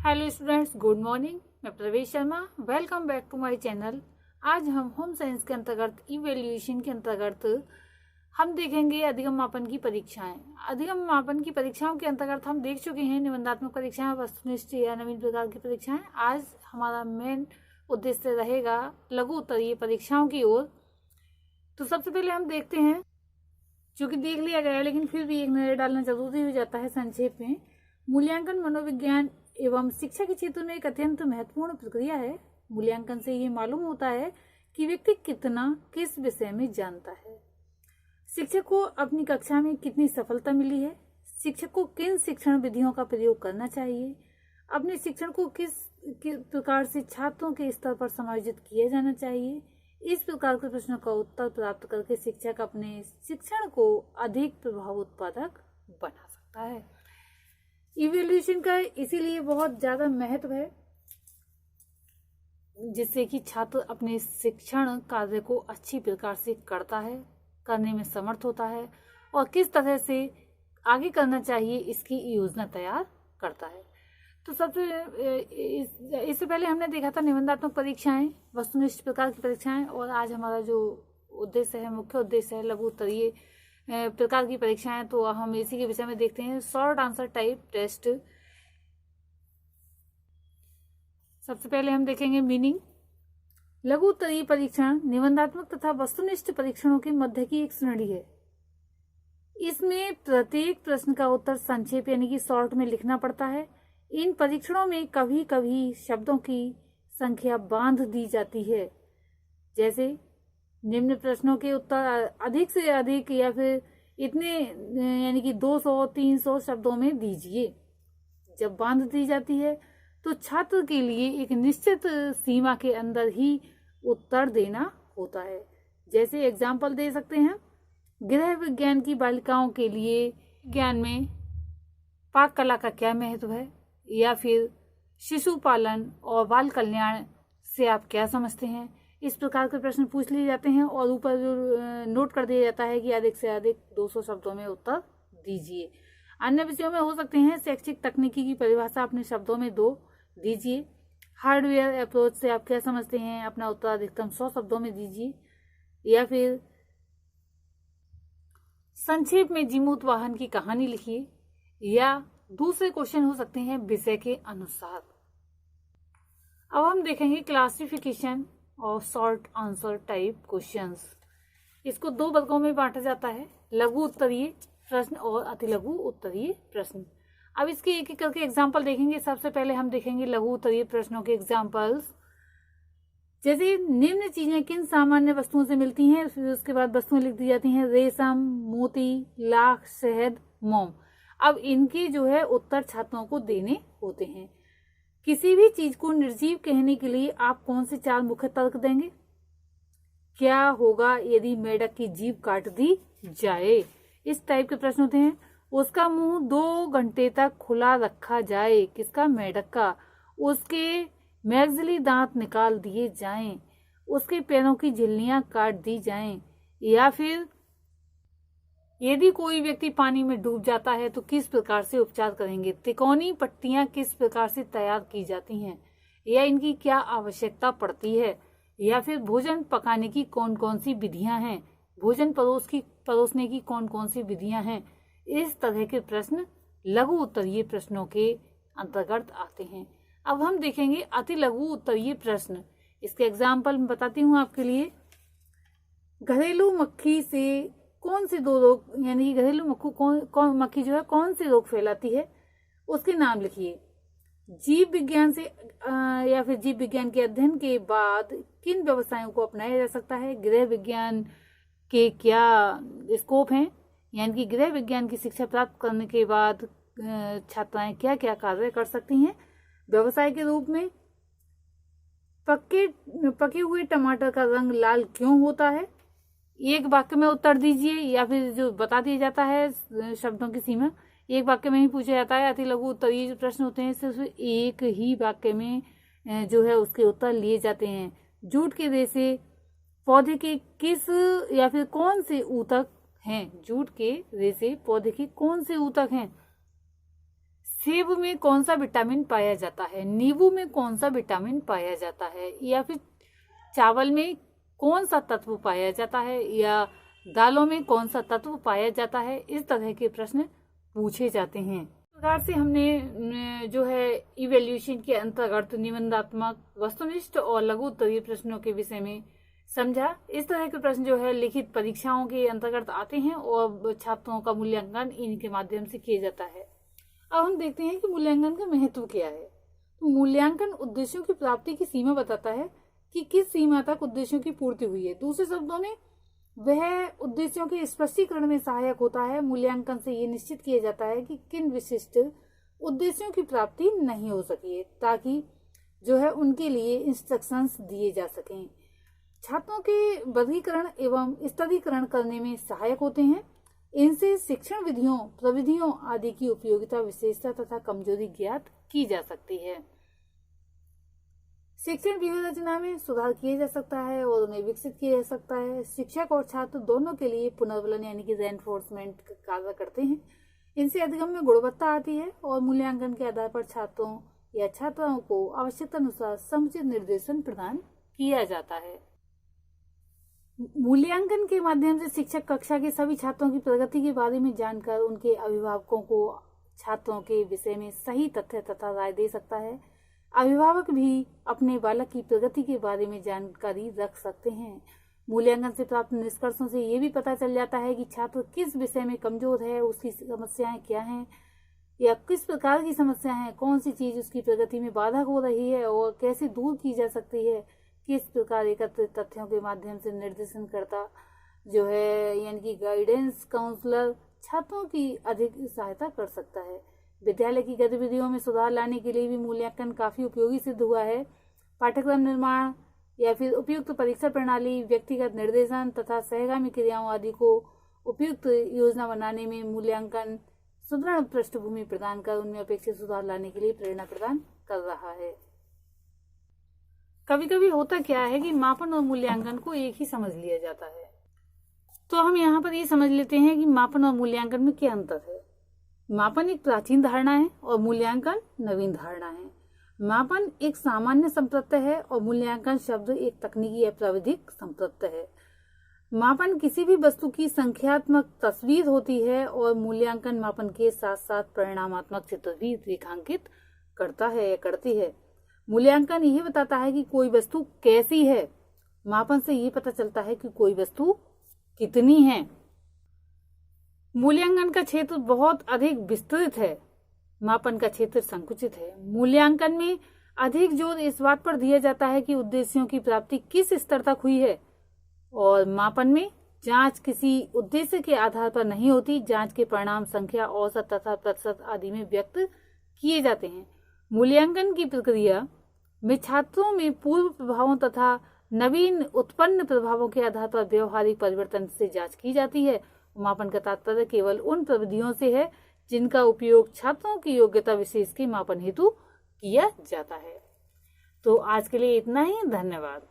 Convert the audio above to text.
Hello students, good morning. मैं Pravesh Sharma. Welcome back to my channel. आज हम होम साइंस के अंतर्गत इवैल्यूएशन के अंतर्गत हम देखेंगे अधिगम मापन की परीक्षाएं। अधिगम मापन की परीक्षाओं के अंतर्गत हम देख चुके हैं निबंधात्मक परीक्षाएं, वस्तुनिष्ठ या नवीन प्रकार की परीक्षाएं। आज हमारा मेन उद्देश्य रहेगा लघु उत्तरीय परीक्षाओं की ओर। तो सबसे पहले हम देखते हैं, जो कि देख लिया गया है लेकिन फिर भी एक नजर डालना जरूरी हो जाता है संक्षेप में। मूल्यांकन मनोविज्ञान एवं शिक्षा के क्षेत्र में एक अत्यंत महत्वपूर्ण प्रक्रिया है। मूल्यांकन से ये मालूम होता है कि व्यक्ति कितना किस विषय में जानता है, शिक्षक को अपनी कक्षा में कितनी सफलता मिली है, शिक्षक को किन शिक्षण विधियों का प्रयोग करना चाहिए, अपने शिक्षण को किस प्रकार से छात्रों के स्तर पर समायोजित किया जाना चाहिए। इस प्रकार के प्रश्नों का उत्तर प्राप्त करके शिक्षक अपने शिक्षण को अधिक प्रभाव उत्पादक बना सकता है। इवैल्यूएशन का इसीलिए बहुत ज्यादा महत्व है, जिससे कि छात्र अपने शिक्षण कार्य को अच्छी प्रकार से करता है, करने में समर्थ होता है और किस तरह से आगे करना चाहिए इसकी योजना तैयार करता है। तो सबसे इससे पहले हमने देखा था निबंधात्मक परीक्षाएं, वस्तुनिष्ठ प्रकार की परीक्षाएं, और आज हमारा जो उद्देश्य है, मुख्य उद्देश्य है लघु उत्तरीय प्रकार की परीक्षाएं। तो हम इसी के विषय में देखते हैं, शॉर्ट आंसर टाइप टेस्ट। सबसे पहले हम देखेंगे मीनिंग। लघु उत्तरीय परीक्षण निबंधात्मक तथा वस्तुनिष्ठ परीक्षणों के मध्य की एक श्रेणी है। इसमें प्रत्येक प्रश्न का उत्तर संक्षेप यानी कि शॉर्ट में लिखना पड़ता है। इन परीक्षणों में कभी कभी शब्दों की संख्या बांध दी जाती है, जैसे निम्न प्रश्नों के उत्तर अधिक से अधिक या फिर इतने यानी कि 200-300 शब्दों में दीजिए। जब बांध दी जाती है तो छात्र के लिए एक निश्चित सीमा के अंदर ही उत्तर देना होता है। जैसे एग्जाम्पल दे सकते हैं, गृह विज्ञान की बालिकाओं के लिए विज्ञान में पाक कला का क्या महत्व है, या फिर शिशु पालन और बाल कल्याण से आप क्या समझते हैं। इस प्रकार के प्रश्न पूछ लिए जाते हैं और ऊपर नोट कर दिया जाता है कि अधिक से अधिक 200 शब्दों में उत्तर दीजिए। अन्य विषयों में हो सकते हैं, शैक्षिक तकनीकी की परिभाषा अपने शब्दों में दो दीजिए। हार्डवेयर अप्रोच से आप क्या समझते हैं, अपना उत्तर अधिकतम 100 शब्दों में दीजिए। या फिर संक्षेप में जीमूत वाहन की कहानी लिखिए। या दूसरे क्वेश्चन हो सकते हैं विषय के अनुसार। अब हम देखेंगे क्लासिफिकेशन और शॉर्ट आंसर टाइप क्वेश्चंस। इसको दो वर्गों में बांटा जाता है, लघु उत्तरीय प्रश्न और अति लघु उत्तरीय प्रश्न। अब इसके एक एक करके एग्जाम्पल देखेंगे। सबसे पहले हम देखेंगे लघु उत्तरीय प्रश्नों के एग्जाम्पल्स। जैसे निम्न चीजें किन सामान्य वस्तुओं से मिलती हैं, फिर उसके बाद वस्तुएं लिख दी जाती हैं, रेशम, मोती, लाख, शहद, मोम। अब इनके जो है उत्तर छात्रों को देने होते हैं। किसी भी चीज को निर्जीव कहने के लिए आप कौन से 4 मुख्य तर्क देंगे। क्या होगा यदि मेढक की जीभ काट दी जाए, इस टाइप के प्रश्न होते हैं। उसका मुंह 2 घंटे तक खुला रखा जाए, किसका, मेढक का। उसके मैगजली दांत निकाल दिए जाएं, उसके पैरों की झिल्लियां काट दी जाएं। या फिर यदि कोई व्यक्ति पानी में डूब जाता है तो किस प्रकार से उपचार करेंगे। तिकोनी पट्टियां किस प्रकार से तैयार की जाती हैं, या इनकी क्या आवश्यकता पड़ती है। या फिर भोजन पकाने की कौन कौन सी विधियां हैं, भोजन परोसने की कौन कौन सी विधियां हैं। इस तरह के प्रश्न लघु उत्तरीय प्रश्नों के अंतर्गत आते हैं। अब हम देखेंगे अति लघु उत्तरीय प्रश्न। इसके एग्जाम्पल मैं बताती हूँ आपके लिए। घरेलू मक्खी से कौन से 2 रोग, यानी कि घरेलू मक्खी जो है कौन से रोग फैलाती है, उसके नाम लिखिए। जीव विज्ञान से या फिर जीव विज्ञान के अध्ययन के बाद किन व्यवसायों को अपनाया जा सकता है। गृह विज्ञान के क्या स्कोप हैं, यानी कि गृह विज्ञान की शिक्षा प्राप्त करने के बाद छात्राएं क्या क्या कार्य कर सकती हैं व्यवसाय के रूप में। पके हुए टमाटर का रंग लाल क्यों होता है, एक वाक्य में उत्तर दीजिए। या फिर जो बता दिया जाता है शब्दों की सीमा, एक वाक्य में ही पूछा जाता है। अति लघु उत्तरीय जो प्रश्न होते हैं सिर्फ एक ही वाक्य में जो है उसके उत्तर लिए जाते हैं। जूट के रेशे पौधे के किस या फिर कौन से ऊतक हैं, जूट के रेशे पौधे के कौन से ऊतक हैं। सेब में कौन सा विटामिन पाया जाता है, नींबू में कौन सा विटामिन पाया जाता है, या फिर चावल में कौन सा तत्व पाया जाता है, या दालों में कौन सा तत्व पाया जाता है। इस तरह के प्रश्न पूछे जाते हैं। इस प्रकार से हमने जो है इवैल्यूएशन के अंतर्गत निबंधात्मक, वस्तुनिष्ठ और लघु उत्तरीय प्रश्नों के विषय में समझा। इस तरह के प्रश्न जो है लिखित परीक्षाओं के अंतर्गत आते हैं और छात्रों का मूल्यांकन इनके माध्यम से किया जाता है। अब हम देखते हैं कि मूल्यांकन का महत्व क्या है। तो मूल्यांकन उद्देश्यों की प्राप्ति की सीमा बताता है कि किस सीमा तक उद्देश्यों की पूर्ति हुई है। दूसरे शब्दों में वह उद्देश्यों के स्पष्टीकरण में सहायक होता है। मूल्यांकन से ये निश्चित किया जाता है कि किन विशिष्ट उद्देश्यों की प्राप्ति नहीं हो सकी है, ताकि जो है उनके लिए इंस्ट्रक्शंस दिए जा सकें। छात्रों के वर्गीकरण एवं स्तरीकरण करने में सहायक होते हैं। इनसे शिक्षण विधियों, प्रविधियों आदि की उपयोगिता, विशेषता तथा कमजोरी ज्ञात की जा सकती है। शिक्षण व्यूहरचना में सुधार किया जा सकता है और उन्हें विकसित किया जा सकता है। शिक्षक और छात्र दोनों के लिए पुनर्बलन यानी कि रेनफोर्समेंट कार्य करते हैं। इनसे अधिगम में गुणवत्ता आती है और मूल्यांकन के आधार पर छात्रों या छात्राओं को आवश्यकता अनुसार समुचित निर्देशन प्रदान किया जाता है। मूल्यांकन के माध्यम से शिक्षक कक्षा के सभी छात्रों की प्रगति के बारे में जानकर उनके अभिभावकों को छात्रों के विषय में सही तथ्य तथा राय दे सकता है। अभिभावक भी अपने बालक की प्रगति के बारे में जानकारी रख सकते हैं। मूल्यांकन से प्राप्त निष्कर्षों से ये भी पता चल जाता है कि छात्र किस विषय में कमजोर है, उसकी समस्याएं क्या हैं या किस प्रकार की समस्याएं हैं, कौन सी चीज उसकी प्रगति में बाधक हो रही है और कैसे दूर की जा सकती है। किस प्रकार एकत्रित तथ्यों के माध्यम से निर्देशन करता जो है यानी कि गाइडेंस काउंसलर छात्रों की अधिक सहायता कर सकता है। विद्यालय की गतिविधियों में सुधार लाने के लिए भी मूल्यांकन काफी उपयोगी सिद्ध हुआ है। पाठ्यक्रम निर्माण या फिर उपयुक्त परीक्षा प्रणाली, व्यक्तिगत निर्देशन तथा सहगामी क्रियाओं आदि को उपयुक्त योजना बनाने में मूल्यांकन सुदृढ़ पृष्ठभूमि प्रदान कर उनमें अपेक्षित सुधार लाने के लिए प्रेरणा प्रदान कर रहा है। कभी कभी होता क्या है कि मापन और मूल्यांकन को एक ही समझ लिया जाता है। तो हम यहाँ पर ये समझ लेते हैं कि मापन और मूल्यांकन में क्या अंतर है। मापन एक प्राचीन धारणा है और मूल्यांकन नवीन धारणा है। मापन एक सामान्य संप्रत्यय है और मूल्यांकन शब्द एक तकनीकी या प्राविधिक संप्रत्यय है। मापन किसी भी वस्तु की संख्यात्मक तस्वीर होती है और मूल्यांकन मापन के साथ साथ परिणामात्मक चित्र भी रेखांकित करता है या करती है। मूल्यांकन यह बताता है कि कोई वस्तु कैसी है, मापन से यह पता चलता है कि कोई वस्तु कितनी है। मूल्यांकन का क्षेत्र बहुत अधिक विस्तृत है, मापन का क्षेत्र संकुचित है। मूल्यांकन में अधिक जोर इस बात पर दिया जाता है कि उद्देश्यों की प्राप्ति किस स्तर तक हुई है, और मापन में जांच किसी उद्देश्य के आधार पर नहीं होती। जांच के परिणाम संख्या, औसत तथा प्रतिशत आदि में व्यक्त किए जाते हैं। मूल्यांकन की प्रक्रिया में छात्रों में पूर्व प्रभावों तथा नवीन उत्पन्न प्रभावों के आधार पर व्यवहारिक परिवर्तन से जांच की जाती है। मापन का तात्पर्य केवल उन प्रविधियों से है जिनका उपयोग छात्रों की योग्यता विशेष के मापन हेतु किया जाता है। तो आज के लिए इतना ही। धन्यवाद।